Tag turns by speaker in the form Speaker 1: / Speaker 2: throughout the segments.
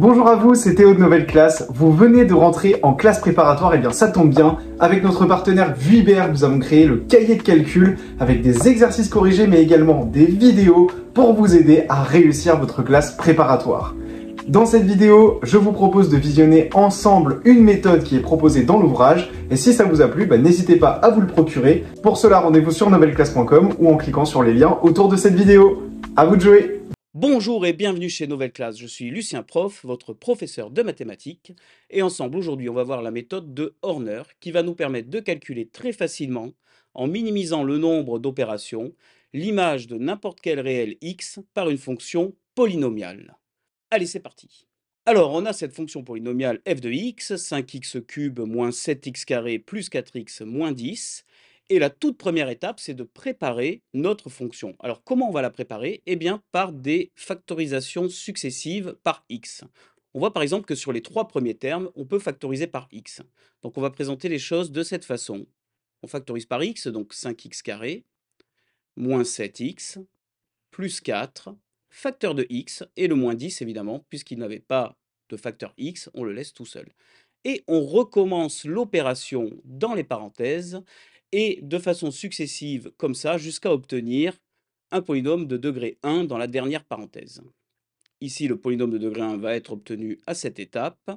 Speaker 1: Bonjour à vous, c'est Théo de Nouvelle Classe. Vous venez de rentrer en classe préparatoire, et bien ça tombe bien. Avec notre partenaire Vuibert, nous avons créé le cahier de calcul avec des exercices corrigés mais également des vidéos pour vous aider à réussir votre classe préparatoire. Dans cette vidéo, je vous propose de visionner ensemble une méthode qui est proposée dans l'ouvrage et si ça vous a plu, n'hésitez pas à vous le procurer. Pour cela, rendez-vous sur nouvelleclasse.com ou en cliquant sur les liens autour de cette vidéo. À vous de jouer!
Speaker 2: Bonjour et bienvenue chez Nouvelle Classe, je suis Lucien Prof, votre professeur de mathématiques, et ensemble aujourd'hui on va voir la méthode de Horner qui va nous permettre de calculer très facilement, en minimisant le nombre d'opérations, l'image de n'importe quel réel x par une fonction polynomiale. Allez, c'est parti. Alors on a cette fonction polynomiale f de x, 5x³ moins 7x² plus 4x moins 10, et la toute première étape, c'est de préparer notre fonction. Alors, comment on va la préparer? Eh bien, par des factorisations successives par x. On voit par exemple que sur les trois premiers termes, on peut factoriser par x. Donc, on va présenter les choses de cette façon. On factorise par x, donc 5x², moins 7x, plus 4, facteur de x, et le moins 10, évidemment, puisqu'il n'avait pas de facteur x, on le laisse tout seul. Et on recommence l'opération dans les parenthèses, et de façon successive, comme ça, jusqu'à obtenir un polynôme de degré 1 dans la dernière parenthèse. Ici, le polynôme de degré 1 va être obtenu à cette étape.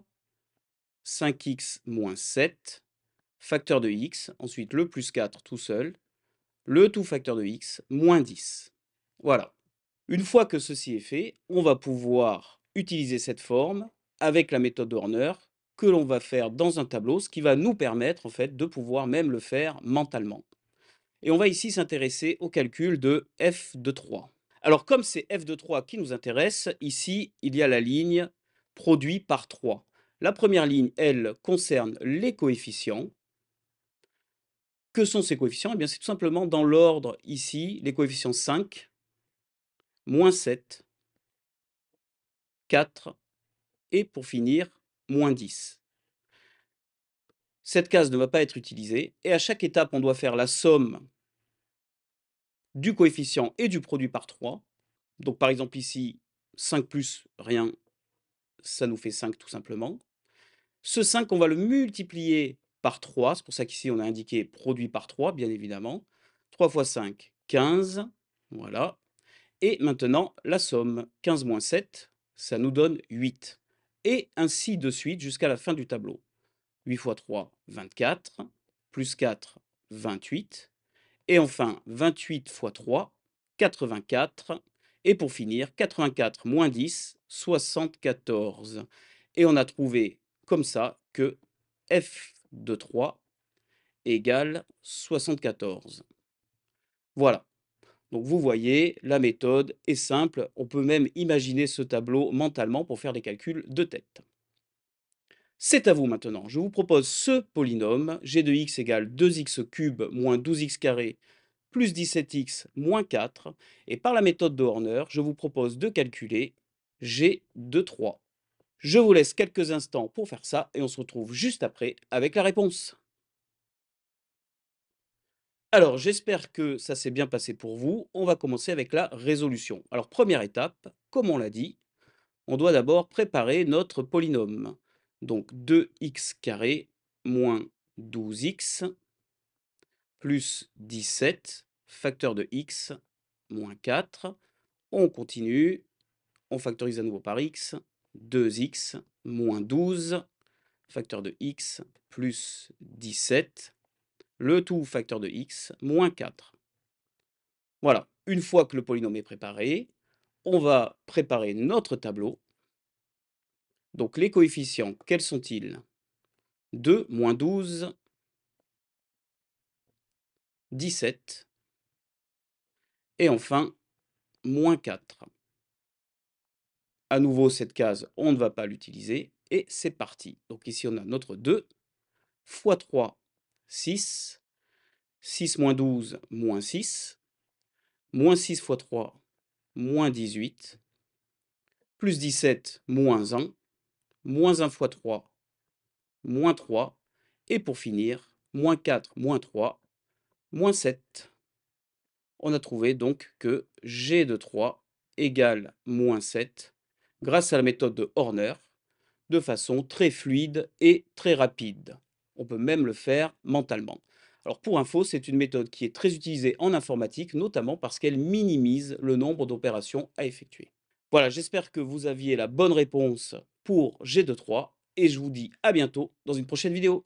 Speaker 2: 5x moins 7, facteur de x, ensuite le plus 4 tout seul, le tout facteur de x, moins 10. Voilà. Une fois que ceci est fait, on va pouvoir utiliser cette forme avec la méthode de Horner que l'on va faire dans un tableau, ce qui va nous permettre en fait de pouvoir même le faire mentalement. Et on va ici s'intéresser au calcul de f de 3. Alors comme c'est f de 3 qui nous intéresse, ici il y a la ligne produit par 3. La première ligne, elle, concerne les coefficients. Que sont ces coefficients? Eh bien c'est tout simplement dans l'ordre ici, les coefficients 5, moins 7, 4 et pour finir, moins 10. Cette case ne va pas être utilisée et à chaque étape, on doit faire la somme du coefficient et du produit par 3. Donc par exemple ici, 5 plus rien, ça nous fait 5 tout simplement. Ce 5, on va le multiplier par 3, c'est pour ça qu'ici on a indiqué produit par 3, bien évidemment. 3 fois 5, 15, voilà. Et maintenant, la somme, 15 moins 7, ça nous donne 8. Et ainsi de suite jusqu'à la fin du tableau. 8 fois 3, 24, plus 4, 28. Et enfin, 28 fois 3, 84. Et pour finir, 84 moins 10, 74. Et on a trouvé comme ça que f de 3 égale 74. Voilà. Donc vous voyez, la méthode est simple. On peut même imaginer ce tableau mentalement pour faire des calculs de tête. C'est à vous maintenant. Je vous propose ce polynôme, g de x égale 2x³ moins 12x² plus 17x moins 4. Et par la méthode de Horner, je vous propose de calculer g de 3. Je vous laisse quelques instants pour faire ça et on se retrouve juste après avec la réponse. Alors, j'espère que ça s'est bien passé pour vous. On va commencer avec la résolution. Alors, première étape, comme on l'a dit, on doit d'abord préparer notre polynôme. Donc 2x² moins 12x plus 17, facteur de x, moins 4. On continue, on factorise à nouveau par x, 2x moins 12, facteur de x, plus 17, le tout facteur de x, moins 4. Voilà, une fois que le polynôme est préparé, on va préparer notre tableau. Donc les coefficients, quels sont-ils? 2, moins 12, 17, et enfin, moins 4. À nouveau, cette case, on ne va pas l'utiliser, et c'est parti. Donc ici, on a notre 2, fois 3, 6, 6 moins 12, moins 6, moins 6 fois 3, moins 18, plus 17, moins 1, moins 1 fois 3, moins 3, et pour finir, moins 4, moins 3, moins 7. On a trouvé donc que g de 3 égale moins 7 grâce à la méthode de Horner de façon très fluide et très rapide. On peut même le faire mentalement. Alors pour info, c'est une méthode qui est très utilisée en informatique, notamment parce qu'elle minimise le nombre d'opérations à effectuer. Voilà, j'espère que vous aviez la bonne réponse pour G23 et je vous dis à bientôt dans une prochaine vidéo.